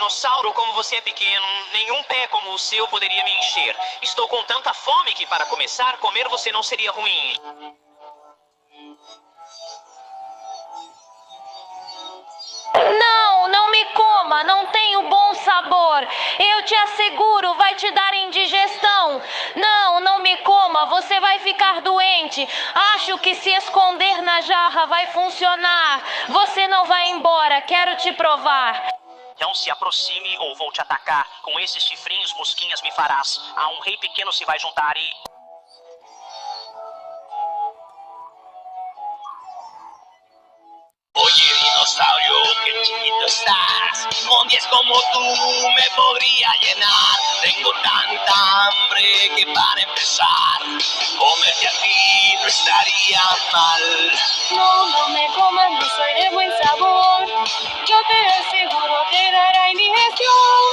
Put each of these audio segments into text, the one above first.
dinossauro, como você é pequeno, nenhum pé como o seu poderia me encher. Estou com tanta fome que, para começar, comer você não seria ruim. Não, não me coma, não tem o bom sabor. Eu te asseguro, vai te dar indigestão. Não, não me coma, você vai ficar doente. Acho que se esconder na jarra vai funcionar. Você não vai embora, quero te provar. Não se aproxime ou vou te atacar. Com esses chifrinhos mosquinhas me farás. A um rei pequeno se vai juntar e... Oye, dinosaurio, qué chiquito estás. Con 10 como tú me podría llenar. Tengo tanta hambre que para empezar, comerte a ti no estaría mal. No, no me comas, no soy de buen sabor. Yo te aseguro te dará indigestión.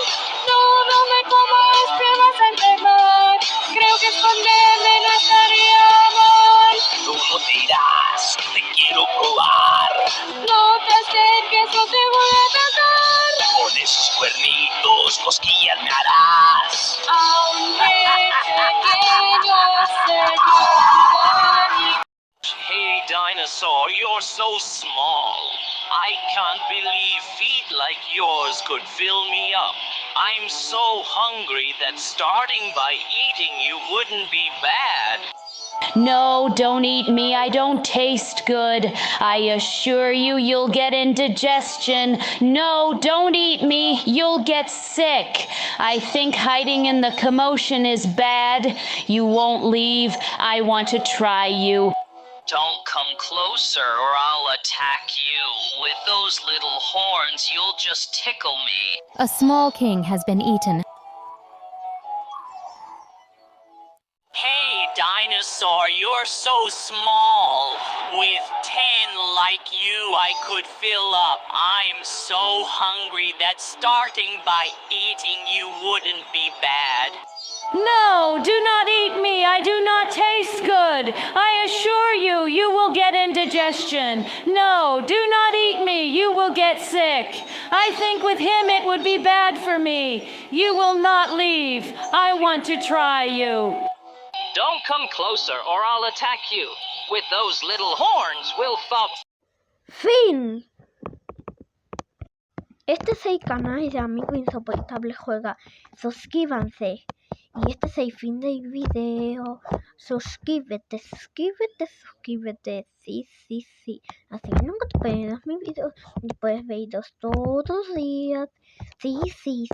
No, no me comas, te vas a enfermar. Creo que esconderme no estaría mal. Tú no te irás, te quiero probar. No te acerques o te voy a atacar. Con esos cuernitos cosquillas me harás. Aunque pequeño se Hey, dinosaur, you're so small. I can't believe feet like yours could fill me up. I'm so hungry that starting by eating you wouldn't be bad. No, don't eat me. I don't taste good. I assure you, you'll get indigestion. No, don't eat me. You'll get sick. I think hiding in the commotion is bad. You won't leave. I want to try you. Don't come closer or I'll attack you. With those little horns, you'll just tickle me. A small king has been eaten. Hey, dinosaur, you're so small. With 10 like you, I could fill up. I'm so hungry that starting by eating you wouldn't be bad. No, do not eat me. I do not taste good. I assure you, you will get indigestion. No, do not eat me. You will get sick. I think with him it would be bad for me. You will not leave. I want to try you. Don't come closer or I'll attack you. With those little horns, we'll fall. Fin. Este es el canal de Amigo Insoportable Juega. Suscríbanse. Y este es el fin del video. Suscríbete. Sí. Así que nunca te pierdas mis videos. Y puedes verlos todos los días. Sí.